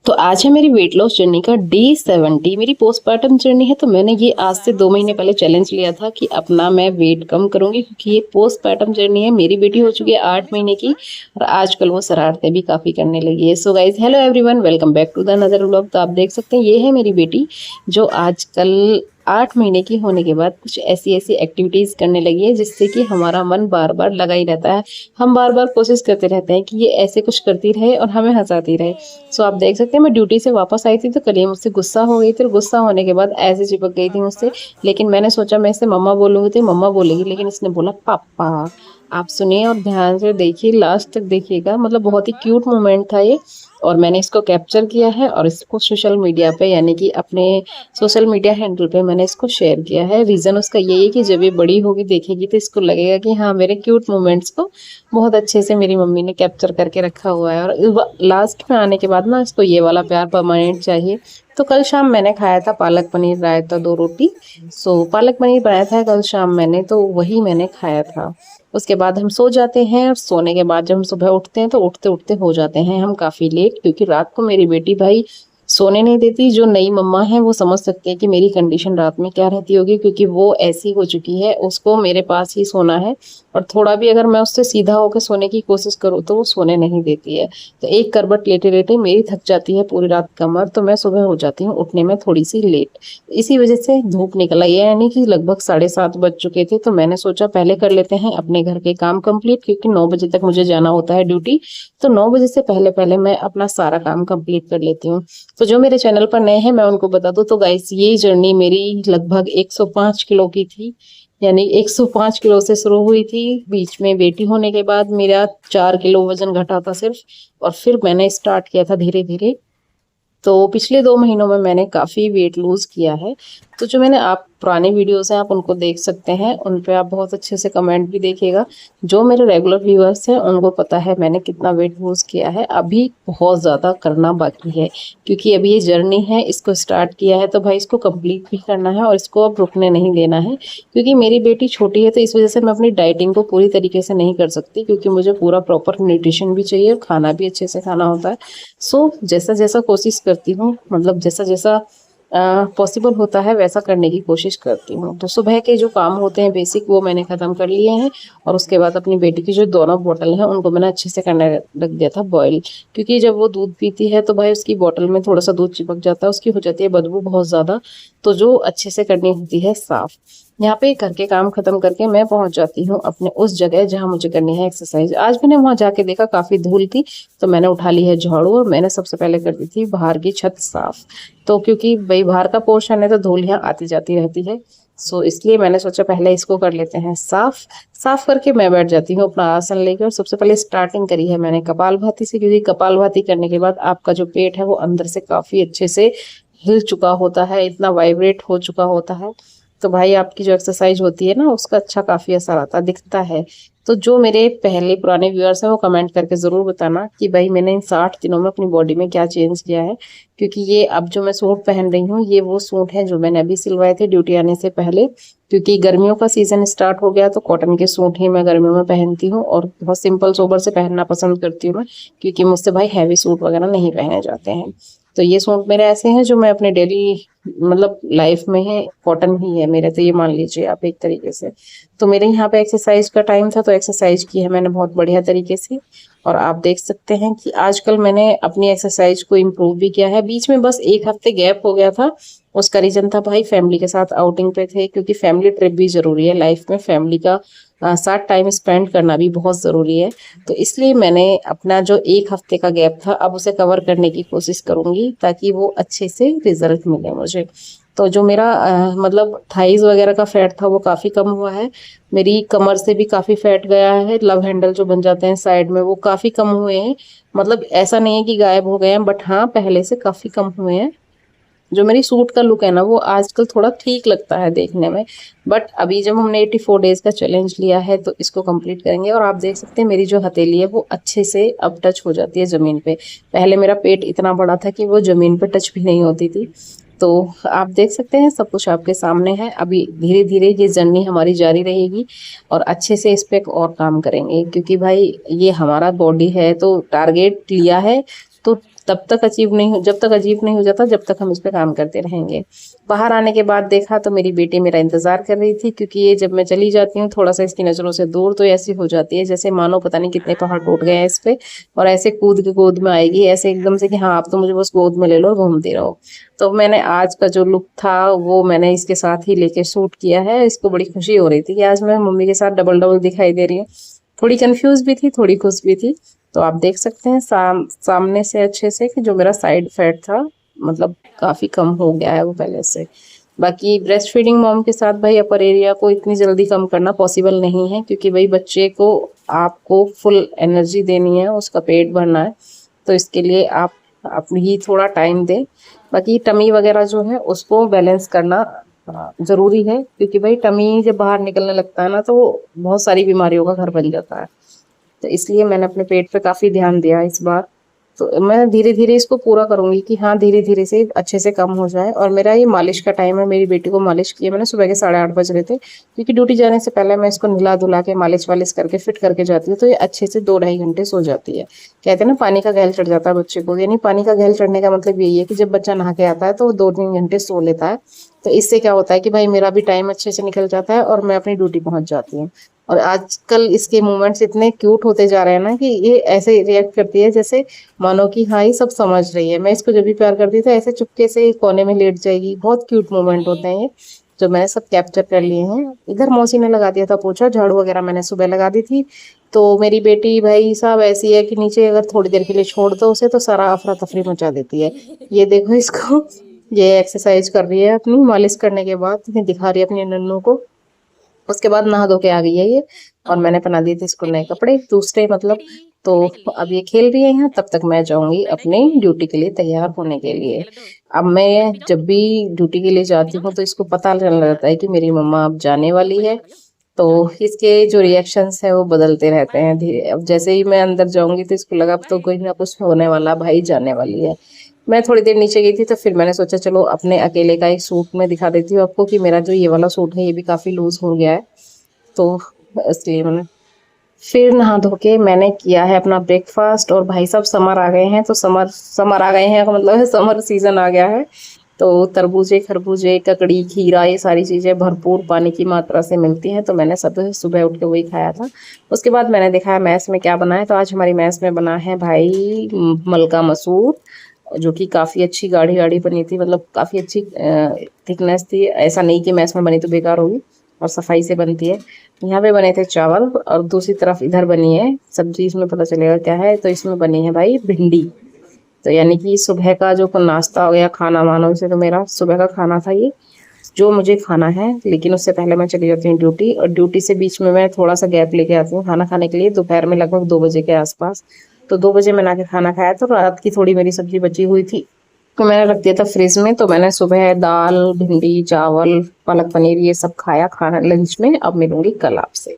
तो आज है मेरी वेट लॉस जर्नी का डे 70। मेरी पोस्टपार्टम जर्नी है। तो मैंने ये आज से 2 महीने पहले चैलेंज लिया था कि अपना मैं वेट कम करूंगी, क्योंकि ये पोस्टपार्टम जर्नी है। मेरी बेटी हो चुकी है 8 महीने की और आजकल वो शरारतें भी काफ़ी करने लगी है। So guys, hello everyone, welcome back to the another vlog. तो आप देख सकते हैं, ये है मेरी बेटी जो आजकल 8 महीने की होने के बाद कुछ ऐसी ऐसी एक्टिविटीज़ करने लगी है जिससे कि हमारा मन बार बार लगा ही रहता है। हम बार बार कोशिश करते रहते हैं कि ये ऐसे कुछ करती रहे और हमें हंसाती रहे। सो आप देख सकते हैं, मैं ड्यूटी से वापस आई थी तो कल ये मुझसे गुस्सा हो गई थी और गुस्सा होने के बाद ऐसे चिपक गई थी मुझसे। लेकिन मैंने सोचा मैं इसे मम्मा बोलूँगी तो मम्मा बोलेगी, लेकिन इसने बोला पापा। आप सुनिए और ध्यान से देखिए, लास्ट तक देखिएगा। मतलब बहुत ही क्यूट मोमेंट था ये और मैंने इसको कैप्चर किया है और इसको सोशल मीडिया पे, यानी कि अपने सोशल मीडिया हैंडल पे मैंने इसको शेयर किया है। रीज़न उसका यही है कि जब ये बड़ी होगी देखेगी तो इसको लगेगा कि हाँ, मेरे क्यूट मोमेंट्स को बहुत अच्छे से मेरी मम्मी ने कैप्चर करके रखा हुआ है। और लास्ट में आने के बाद ना इसको ये वाला प्यार परमानेंट चाहिए। तो कल शाम मैंने खाया था पालक पनीर, रायता, 2 रोटी। सो पालक पनीर बनाया था कल शाम मैंने, तो वही मैंने खाया था। उसके बाद हम सो जाते हैं और सोने के बाद जब हम सुबह उठते हैं तो उठते उठते हो जाते हैं हम काफ़ी लेट, क्योंकि रात को मेरी बेटी भाई सोने नहीं देती। जो नई मम्मा है वो समझ सकते हैं कि मेरी कंडीशन रात में क्या रहती होगी, क्योंकि वो ऐसी हो चुकी है, उसको मेरे पास ही सोना है। और थोड़ा भी अगर मैं उससे सीधा होकर सोने की कोशिश करूँ तो वो सोने नहीं देती है। तो एक करवट लेटे लेटे मेरी थक जाती है पूरी रात कमर, तो मैं सुबह हो जाती हूँ उठने में थोड़ी सी लेट। इसी वजह से धूप निकल आई है, यानी कि लगभग 7:30 बज चुके थे। तो मैंने सोचा पहले कर लेते हैं अपने घर के काम कंप्लीट, क्योंकि 9 बजे तक मुझे जाना होता है ड्यूटी। तो 9 बजे से पहले पहले मैं अपना सारा काम कंप्लीट कर लेती हूँ। तो जो मेरे चैनल पर नए हैं मैं उनको बता दूं, तो गाइस ये जर्नी मेरी लगभग 105 किलो की थी। यानी 105 किलो से शुरू हुई थी। बीच में बेटी होने के बाद मेरा 4 किलो वजन घटा था सिर्फ, और फिर मैंने स्टार्ट किया था धीरे धीरे। तो पिछले 2 महीनों में मैंने काफ़ी वेट लूज़ किया है। तो जो मैंने आप पुराने वीडियोस हैं आप उनको देख सकते हैं, उन पे आप बहुत अच्छे से कमेंट भी देखिएगा। जो मेरे रेगुलर व्यूअर्स हैं उनको पता है मैंने कितना वेट लूज़ किया है। अभी बहुत ज़्यादा करना बाकी है, क्योंकि अभी ये जर्नी है, इसको स्टार्ट किया है तो भाई इसको कंप्लीट भी करना है और इसको अब रुकने नहीं देना है। क्योंकि मेरी बेटी छोटी है तो इस वजह से मैं अपनी डाइटिंग को पूरी तरीके से नहीं कर सकती, क्योंकि मुझे पूरा प्रॉपर न्यूट्रिशन भी चाहिए और खाना भी अच्छे से खाना होता है। सो जैसा जैसा कोशिश करती हूँ, मतलब जैसा जैसा पॉसिबल होता है वैसा करने की कोशिश करती हूँ। तो सुबह के जो काम होते हैं बेसिक वो मैंने ख़त्म कर लिए हैं। और उसके बाद अपनी बेटी की जो दोनों बोतल हैं उनको मैंने अच्छे से करने रख दिया था बॉयल, क्योंकि जब वो दूध पीती है तो भाई उसकी बोतल में थोड़ा सा दूध चिपक जाता है, उसकी हो जाती है बदबू बहुत ज़्यादा। तो जो अच्छे से करनी होती है साफ़। यहाँ पे घर के काम खत्म करके मैं पहुंच जाती हूँ अपने उस जगह जहाँ मुझे करनी है एक्सरसाइज। आज मैंने वहां जाके देखा काफ़ी धूल थी, तो मैंने उठा ली है झाड़ू और मैंने सबसे पहले कर दी थी बाहर की छत साफ। तो क्योंकि भाई बाहर का पोर्शन है तो धूल यहाँ आती जाती रहती है। सो इसलिए मैंने सोचा पहले इसको कर लेते हैं साफ। साफ करके मैं बैठ जाती हूँ अपना आसन लेकर। और सबसे पहले स्टार्टिंग करी है मैंने कपालभाति से, क्योंकि कपालभाति करने के बाद आपका जो पेट है वो अंदर से काफ़ी अच्छे से हिल चुका होता है, इतना वाइब्रेट हो चुका होता है। तो भाई आपकी जो एक्सरसाइज होती है ना उसका अच्छा काफ़ी असर आता दिखता है। तो जो मेरे पहले पुराने व्यूअर्स हैं वो कमेंट करके ज़रूर बताना कि भाई मैंने इन 60 दिनों में अपनी बॉडी में क्या चेंज किया है। क्योंकि ये अब जो मैं सूट पहन रही हूँ ये वो सूट है जो मैंने अभी सिलवाए थे ड्यूटी आने से पहले, क्योंकि गर्मियों का सीज़न स्टार्ट हो गया तो कॉटन के सूट ही मैं गर्मियों में पहनती हूँ और बहुत सिंपल सोबर से पहनना पसंद करती हूँ मैं, क्योंकि मुझसे भाई हैवी सूट वगैरह नहीं पहने जाते हैं। तो ये सूट मेरे ऐसे हैं जो मैं अपने डेली मतलब लाइफ में है, कॉटन ही है मेरे, तो ये मान लीजिए आप एक तरीके से। तो मेरे यहाँ पे एक्सरसाइज का टाइम था तो एक्सरसाइज की है मैंने बहुत बढ़िया तरीके से। और आप देख सकते हैं कि आजकल मैंने अपनी एक्सरसाइज को इम्प्रूव भी किया है। बीच में बस 1 हफ्ते गैप हो गया था, उसका रीजन था भाई फैमिली के साथ आउटिंग पे थे, क्योंकि फैमिली ट्रिप भी जरूरी है लाइफ में, फैमिली का साथ टाइम स्पेंड करना भी बहुत ज़रूरी है। तो इसलिए मैंने अपना जो 1 हफ्ते का गैप था अब उसे कवर करने की कोशिश करूँगी ताकि वो अच्छे से रिजल्ट मिले मुझे। तो जो मेरा मतलब थाइज वगैरह का फैट था वो काफ़ी कम हुआ है। मेरी कमर से भी काफ़ी फैट गया है, लव हैंडल जो बन जाते हैं साइड में वो काफ़ी कम हुए हैं। मतलब ऐसा नहीं है कि गायब हो गए हैं, बट हाँ पहले से काफ़ी कम हुए हैं। जो मेरी सूट का लुक है ना वो आजकल थोड़ा ठीक लगता है देखने में। बट अभी जब हमने 84 डेज का चैलेंज लिया है तो इसको कंप्लीट करेंगे। और आप देख सकते हैं मेरी जो हथेली है वो अच्छे से अब टच हो जाती है ज़मीन पे। पहले मेरा पेट इतना बड़ा था कि वो ज़मीन पे टच भी नहीं होती थी। तो आप देख सकते हैं सब कुछ आपके सामने है। अभी धीरे धीरे ये जर्नी हमारी जारी रहेगी और अच्छे से इस पे और काम करेंगे, क्योंकि भाई ये हमारा बॉडी है तो टारगेट लिया है तो जब तक अजीब नहीं हो जाता, जब तक हम इस पे काम करते रहेंगे। बाहर आने के बाद देखा तो मेरी बेटी मेरा इंतजार कर रही थी, क्योंकि ये जब मैं चली जाती हूँ थोड़ा सा इसकी नजरों से दूर तो ऐसी हो जाती है जैसे मानो पता नहीं कितने पहाड़ टूट गए हैं इस पे, और ऐसे कूद के गोद में आएगी, ऐसे एकदम से कि हाँ आप तो मुझे बस गोद में ले लो, घूमती रहो। तो मैंने आज का जो लुक था वो मैंने इसके साथ ही लेके शूट किया है। इसको बड़ी खुशी हो रही थी कि आज मैं मम्मी के साथ डबल डबल दिखाई दे रही हूँ। थोड़ी कंफ्यूज भी थी, थोड़ी खुश भी थी। तो आप देख सकते हैं सामने से अच्छे से कि जो मेरा साइड फैट था मतलब काफी कम हो गया है वो पहले से। बाकी ब्रेस्ट फीडिंग मॉम के साथ भाई अपर एरिया को इतनी जल्दी कम करना पॉसिबल नहीं है, क्योंकि भाई बच्चे को आपको फुल एनर्जी देनी है, उसका पेट भरना है, तो इसके लिए आप अपनी ही थोड़ा टाइम दें। बाकी टमी वगैरह जो है उसको बैलेंस करना जरूरी है, क्योंकि भाई टमी जब बाहर निकलने लगता है ना तो बहुत सारी बीमारियों का घर बन जाता है। तो इसलिए मैंने अपने पेट पे काफी ध्यान दिया इस बार। तो मैं धीरे धीरे इसको पूरा करूंगी कि हाँ धीरे धीरे से अच्छे से कम हो जाए। और मेरा ये मालिश का टाइम है, मेरी बेटी को मालिश किया मैंने सुबह के 8:30 बज रहे थे, क्योंकि ड्यूटी जाने से पहले मैं इसको नहला धुला के मालिश वालिश करके फिट करके जाती हूँ, तो ये अच्छे से 2-2.5 घंटे सो जाती है। कहते हैं ना पानी का गहल चढ़ जाता है बच्चे को, यानी पानी का गहल चढ़ने का मतलब यही है कि जब बच्चा नहा के आता है तो वो 2-3 घंटे सो लेता है। तो इससे क्या होता है कि भाई मेरा भी टाइम अच्छे से निकल जाता है और मैं अपनी ड्यूटी पहुंच जाती हूँ। और आजकल इसके मूवमेंट्स इतने क्यूट होते जा रहे हैं ना कि ये ऐसे रिएक्ट करती है जैसे मानो कि हाँ ये सब समझ रही है। मैं इसको जब भी प्यार करती थी ऐसे चुपके से कोने में लेट जाएगी। बहुत क्यूट मूवमेंट होते हैं ये, जो मैंने सब कैप्चर कर लिए हैं। इधर मौसी ने लगा दिया था पोछा, झाड़ू वगैरह मैंने सुबह लगा दी थी। तो मेरी बेटी भाई साहब ऐसी है कि नीचे अगर थोड़ी देर के लिए छोड़ दो उसे तो सारा अफरा तफरी मचा देती है। ये देखो इसको, ये एक्सरसाइज कर रही है अपनी मालिश करने के बाद, दिखा रही है अपनी नन्नू को। उसके बाद नहा धो के आ गई है ये, और मैंने पहना दिए थे इसको नए कपड़े दूसरे मतलब। तो अब ये खेल रही है यहाँ, तब तक मैं जाऊंगी अपने ड्यूटी के लिए तैयार होने के लिए। अब मैं जब भी ड्यूटी के लिए जाती हूँ तो इसको पता चलने लगता है कि मेरी मम्मा अब जाने वाली है। तो इसके जो रिएक्शंस है वो बदलते रहते हैं धीरे। अब जैसे ही मैं अंदर जाऊंगी तो इसको लगा अब तो कोई ना कुछ होने वाला, भाई जाने वाली है। मैं थोड़ी देर नीचे गई थी तो फिर मैंने सोचा चलो अपने अकेले का एक सूट मैं दिखा देती हूँ आपको, कि मेरा जो ये वाला सूट है ये भी काफी लूज हो गया है। तो इसलिए मैंने फिर नहा धो के मैंने किया है अपना ब्रेकफास्ट। और भाई साहब समर आ गए हैं, तो समर आ गए हैं का मतलब है समर सीजन आ गया है। तो तरबूजे खरबूजे ककड़ी खीरा ये सारी चीजें भरपूर पानी की मात्रा से मिलती हैं, तो मैंने सब सुबह उठ के वही खाया था। उसके बाद मैंने देखा है मैस में क्या बना है। तो आज हमारी मैस में बना है भाई मलका मसूर, जो कि काफी अच्छी गाढ़ी गाढ़ी बनी थी, मतलब काफी अच्छी थिकनेस थी। ऐसा नहीं कि मैस में बनी तो बेकार होगी, और सफाई से बनती है। यहाँ पे बने थे चावल, और दूसरी तरफ इधर बनी है सब्जी, इसमें पता चलेगा क्या है। तो इसमें बनी है भाई भिंडी। तो यानी कि सुबह का जो नाश्ता हो गया, खाना मानो इसे, तो मेरा सुबह का खाना था ये जो मुझे खाना है। लेकिन उससे पहले मैं चली जाती हूँ ड्यूटी, और ड्यूटी से बीच में मैं थोड़ा सा गैप लेके आती हूँ खाना खाने के लिए, दोपहर में लगभग 2 बजे के आसपास। तो 2 बजे मैंने आके खाना खाया, तो रात की थोड़ी मेरी सब्जी बची हुई थी तो मैंने रख दिया था फ्रिज में। तो मैंने सुबह दाल भिंडी चावल पालक पनीर ये सब खाया खाना लंच में। अब मिलूंगी कल आपसे।